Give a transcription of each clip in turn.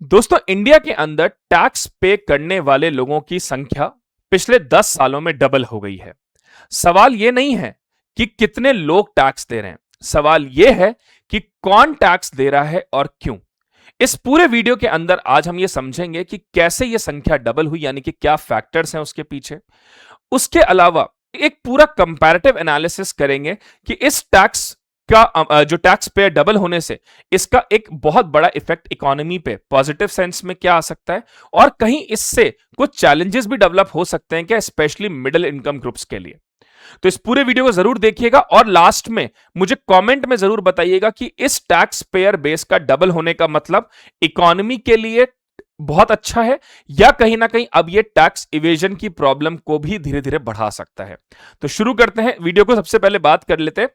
दोस्तों, इंडिया के अंदर टैक्स पे करने वाले लोगों की संख्या पिछले 10 सालों में डबल हो गई है। सवाल यह नहीं है कि कितने लोग टैक्स दे रहे हैं, सवाल यह है कि कौन टैक्स दे रहा है और क्यों। इस पूरे वीडियो के अंदर आज हम यह समझेंगे कि कैसे यह संख्या डबल हुई, यानी कि क्या फैक्टर्स हैं उसके पीछे। उसके अलावा एक पूरा कंपैरेटिव एनालिसिस करेंगे कि इस टैक्स का जो टैक्स पे डबल होने से इसका एक बहुत बड़ा इफेक्ट इकोनॉमी पे पॉजिटिव सेंस में क्या आ सकता है, और कहीं इससे कुछ चैलेंजेस भी डेवलप हो सकते हैं क्या, स्पेशली मिडिल इनकम ग्रुप्स के लिए। तो इस पूरे वीडियो को जरूर देखिएगा और लास्ट में मुझे कमेंट में जरूर बताइएगा कि इस टैक्स पेयर बेस का डबल होने का मतलब इकोनॉमी के लिए बहुत अच्छा है या कहीं ना कहीं अब ये टैक्स इवेजन की प्रॉब्लम को भी धीरे धीरे बढ़ा सकता है। तो शुरू करते हैं वीडियो को। सबसे पहले बात कर लेते हैं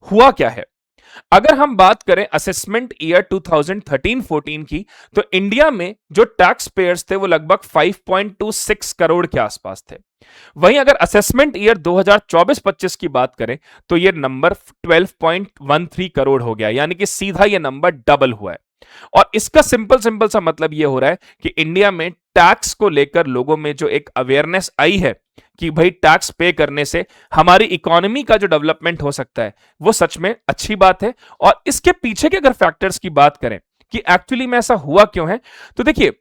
हुआ क्या है। अगर हम बात करें असेसमेंट ईयर 2013-14 की, तो इंडिया में जो टैक्स पेयर्स थे वो लगभग 5.26 करोड़ के आसपास थे। वहीं अगर असेसमेंट ईयर 2024-25 की बात करें तो ये नंबर 12.13 करोड़ हो गया, यानी कि सीधा ये नंबर डबल हुआ है। और इसका सिंपल सिंपल सा मतलब यह हो रहा है कि इंडिया में टैक्स को लेकर लोगों में जो एक अवेयरनेस आई है कि भाई टैक्स पे करने से हमारी इकोनॉमी का जो डेवलपमेंट हो सकता है वो सच में अच्छी बात है। और इसके पीछे के अगर फैक्टर्स की बात करें कि एक्चुअली में ऐसा हुआ क्यों है, तो देखिए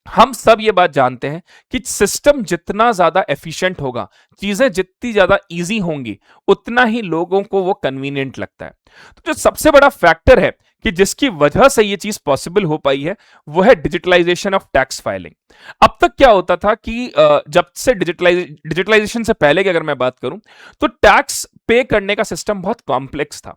हम सब ये बात जानते हैं कि सिस्टम जितना ज्यादा एफिशिएंट होगा, चीजें जितनी ज्यादा इजी होंगी, उतना ही लोगों को वो कन्वीनियंट लगता है। तो जो सबसे बड़ा फैक्टर है कि जिसकी वजह से ये चीज पॉसिबल हो पाई है वो है डिजिटलाइजेशन ऑफ टैक्स फाइलिंग। अब तक क्या होता था कि जब से डिजिटलाइजेशन से पहले की अगर मैं बात करूं तो टैक्स पे करने का सिस्टम बहुत कॉम्प्लेक्स था,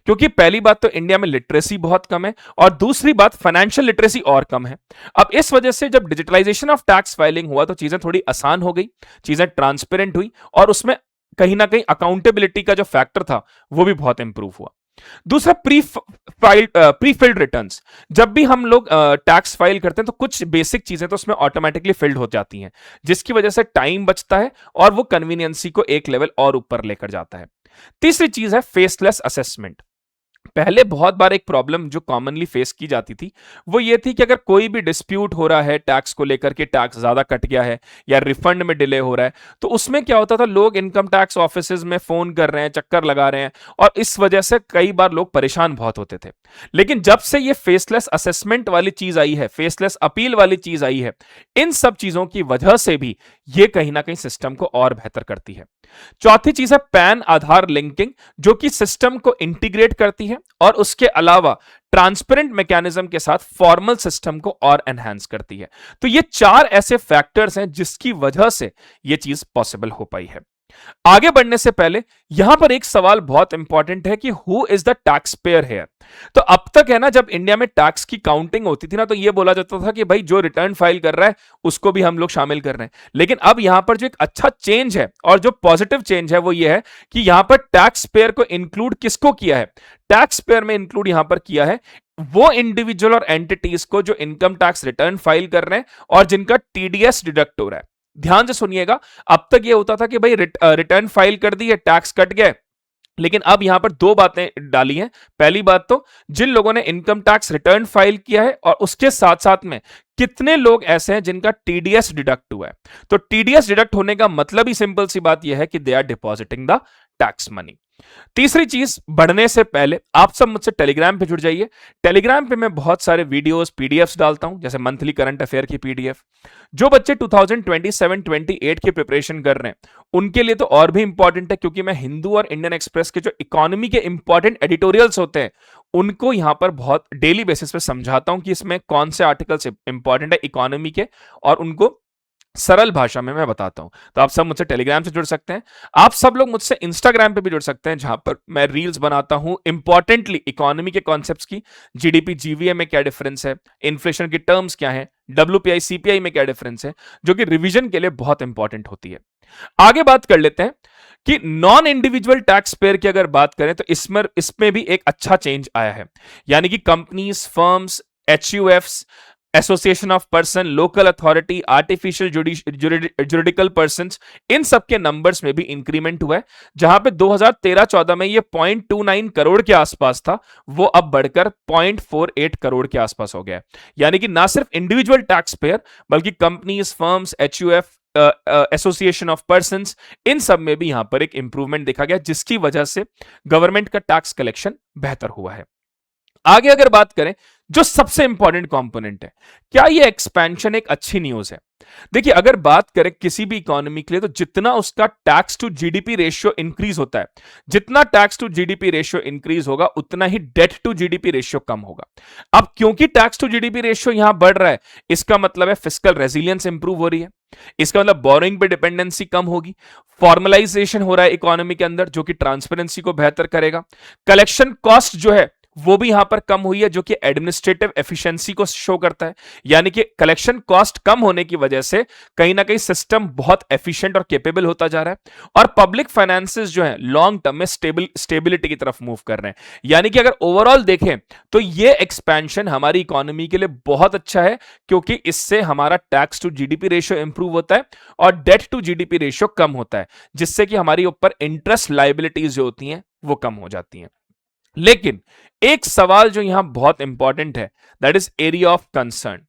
क्योंकि पहली बात तो इंडिया में लिटरेसी बहुत कम है और दूसरी बात फाइनेंशियल लिटरेसी और कम है। अब इस वजह से जब डिजिटलाइजेशन ऑफ टैक्स फाइलिंग हुआ तो चीजें थोड़ी आसान हो गई, चीजें ट्रांसपेरेंट हुई और उसमें कहीं ना कहीं अकाउंटेबिलिटी का जो फैक्टर था वो भी बहुत इंप्रूव हुआ। दूसरा प्री फिल्ड रिटर्न्स। जब भी हम लोग टैक्स फाइल करते हैं तो कुछ बेसिक चीजें तो उसमें ऑटोमेटिकली फिल्ड हो जाती हैं, जिसकी वजह से टाइम बचता है और वो कन्वीनियंसी को एक लेवल और ऊपर लेकर जाता है। तीसरी चीज है फेसलेस असेसमेंट। पहले बहुत बार एक प्रॉब्लम जो कॉमनली फेस की जाती थी वो ये थी कि अगर कोई भी डिस्प्यूट हो रहा है टैक्स को लेकर के, टैक्स ज्यादा कट गया है या रिफंड में डिले हो रहा है, तो उसमें क्या होता था, लोग इनकम टैक्स ऑफिसेज में फोन कर रहे हैं, चक्कर लगा रहे हैं और इस वजह से कई बार लोग परेशान बहुत होते थे। लेकिन जब से ये फेसलेस असेसमेंट वाली चीज आई है, फेसलेस अपील वाली चीज आई है, इन सब चीजों की वजह से भी ये कहीं ना कहीं सिस्टम को और बेहतर करती है। चौथी चीज है पैन आधार लिंकिंग, जो कि सिस्टम को इंटीग्रेट करती है और उसके अलावा ट्रांसपेरेंट मैकेनिज्म के साथ फॉर्मल सिस्टम को और एनहांस करती है। तो ये चार ऐसे फैक्टर्स हैं जिसकी वजह से यह चीज पॉसिबल हो पाई है। आगे बढ़ने से पहले यहां पर एक सवाल बहुत इंपॉर्टेंट है कि who is the tax payer here. तो अब तक है ना, जब इंडिया में टैक्स की काउंटिंग होती थी ना तो यह बोला जाता था कि भाई जो रिटर्न फाइल कर रहा है उसको भी हम लोग शामिल कर रहे हैं। लेकिन अब यहां पर जो एक अच्छा चेंज है और जो पॉजिटिव चेंज है वो यह है कि यहां पर टैक्स पेयर को इंक्लूड किसको किया है, टैक्स पेयर में इंक्लूड यहां पर किया है वो इंडिविजुअल और एंटिटीज को जो इनकम टैक्स रिटर्न फाइल कर रहे हैं और जिनका टीडीएस डिडक्ट हो रहा है। ध्यान से सुनिएगा, अब तक ये होता था कि भाई रिटर्न फाइल कर दी है, टैक्स कट गया, लेकिन अब यहां पर दो बातें डाली हैं। पहली बात तो जिन लोगों ने इनकम टैक्स रिटर्न फाइल किया है और उसके साथ साथ में कितने लोग ऐसे हैं जिनका टीडीएस डिडक्ट हुआ है। तो टीडीएस डिडक्ट होने का मतलब ही सिंपल सी बात यह है कि they are depositing the tax money. तीसरी चीज, बढ़ने से पहले आप सब मुझसे टेलीग्राम पे जुड़ जाइए। टेलीग्राम पे मैं बहुत सारे वीडियोस, पीडीएफ्स डालता हूं, जैसे मंथली करंट अफेयर की पीडीएफ। जो बच्चे 2027-28 की प्रिपरेशन कर रहे हैं उनके लिए तो और भी इंपॉर्टेंट है, क्योंकि मैं हिंदू और इंडियन एक्सप्रेस के जो इकोनॉमी के इंपॉर्टेंट एडिटोरियल्स होते हैं उनको यहां पर बहुत डेली बेसिस पे समझाता हूं कि इसमें कौन से आर्टिकल्स इंपॉर्टेंट है इकोनॉमी के, और उनको सरल भाषा में मैं बताता हूं। तो आप सब मुझसे टेलीग्राम से जुड़ सकते हैं। आप सब लोग मुझसे इंस्टाग्राम पे भी जुड़ सकते हैं, जहां पर मैं रील्स बनाता हूं इंपॉर्टेंटली इकोनॉमी के कॉन्सेप्ट्स की। जीडीपी जीवीए में क्या डिफरेंस है, इन्फ्लेशन की टर्म्स क्या है, डब्ल्यूपीआई सीपीआई में क्या डिफरेंस है, जो कि रिवीजन के लिए बहुत इंपॉर्टेंट होती है। आगे बात कर लेते हैं कि नॉन इंडिविजुअल टैक्स पेयर की अगर बात करें तो इसमें भी एक अच्छा चेंज आया है, यानी कि companies, firms, HUFs association of person, local authority, artificial juridical person, इन सब के नंबर्स में भी इंक्रीमेंट हुआ है। जहां पे 2013-14 में ये 0.29 करोड़ के आसपास था, वो अब बढ़कर 0.48 करोड़ के आसपास हो गया है। यानी कि ना सिर्फ इंडिविजुअल टैक्स पेयर बल्कि companies, firms, HUF, association of persons, इन सब में भी यहां पर एक इंप्रूवमेंट देखा गया, जिसकी वजह से गवर्नमेंट का टैक्स कलेक्शन बेहतर हुआ है। आगे अगर बात करें, जो सबसे इंपॉर्टेंट कंपोनेंट है, क्या ये एक्सपेंशन एक अच्छी न्यूज है? देखिए, अगर बात करें किसी भी इकोनॉमी के लिए, तो जितना उसका tax to GDP ratio increase होता है, जितना tax to GDP ratio increase होगा, उतना ही डेट टू जीडीपी रेशियो कम होगा। अब क्योंकि टैक्स टू जीडीपी रेशियो यहां बढ़ रहा है, इसका मतलब है फिस्कल रेजिलियंस इंप्रूव हो रही है, इसका मतलब बोरिंग पे डिपेंडेंसी कम होगी, फॉर्मलाइजेशन हो रहा है इकोनॉमी के अंदर, जो कि ट्रांसपेरेंसी को बेहतर करेगा। कलेक्शन कॉस्ट जो है वो भी यहां पर कम हुई है, जो कि एडमिनिस्ट्रेटिव एफिशिएंसी को शो करता है। यानी कि कलेक्शन कॉस्ट कम होने की वजह से कहीं ना कहीं सिस्टम बहुत एफिशिएंट और कैपेबल होता जा रहा है, और पब्लिक फाइनेंसेस जो है लॉन्ग टर्म में स्टेबिलिटी की तरफ मूव कर रहे हैं। यानी कि अगर ओवरऑल देखें तो ये एक्सपेंशन हमारी इकोनॉमी के लिए बहुत अच्छा है, क्योंकि इससे हमारा tax to GDP ratio improve होता है और डेट टू जीडीपी रेशियो कम होता है, जिससे कि हमारी ऊपर इंटरेस्ट लायबिलिटीज जो होती हैं वो कम हो जाती हैं। लेकिन एक सवाल जो यहां बहुत इंपॉर्टेंट है, that is area of concern.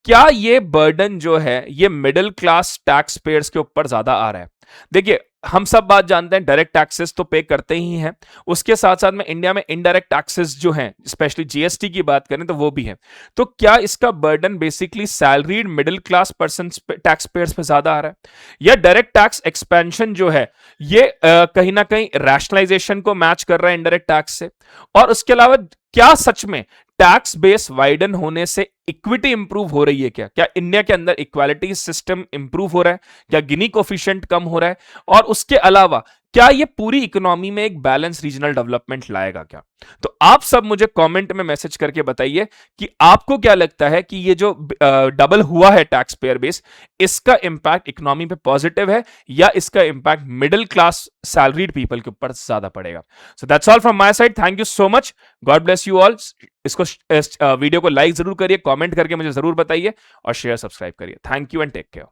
क्या ये बर्डन जो है ये मिडिल क्लास टैक्स पेयर्स के ऊपर ज्यादा आ रहा है? देखिए, हम सब बात जानते हैं, डायरेक्ट टैक्सेस तो पे करते ही हैं, उसके साथ साथ में इंडिया में इनडायरेक्ट टैक्सेस जो हैं, स्पेशली जीएसटी की बात करें तो वो भी है। तो क्या इसका burden basically salaried middle class person tax payers पे ज्यादा आ रहा है, या डायरेक्ट टैक्स एक्सपेंशन जो है ये कहीं ना कहीं रैशनलाइजेशन को मैच कर रहा है इनडायरेक्ट टैक्स से? और उसके अलावा क्या सच में टैक्स बेस वाइडन होने से इक्विटी इंप्रूव हो रही है? क्या इंडिया के अंदर इक्वालिटी सिस्टम इंप्रूव हो रहा है? क्या गिनी कोफिशिएंट कम हो रहा है? और उसके अलावा क्या ये पूरी इकोनॉमी में एक बैलेंस रीजनल डेवलपमेंट लाएगा क्या? तो आप सब मुझे कमेंट में मैसेज करके बताइए कि आपको क्या लगता है कि ये जो डबल हुआ है टैक्स पेयर बेस, इसका इंपैक्ट इकोनॉमी पे पॉजिटिव है, या इसका impact middle class salaried people के ऊपर ज्यादा पड़ेगा? So that's all from my side. Thank you so much, God bless you all. इसको वीडियो को लाइक जरूर करिए, कमेंट करके मुझे जरूर बताइए, और शेयर सब्सक्राइब करिए। Thank you and take care.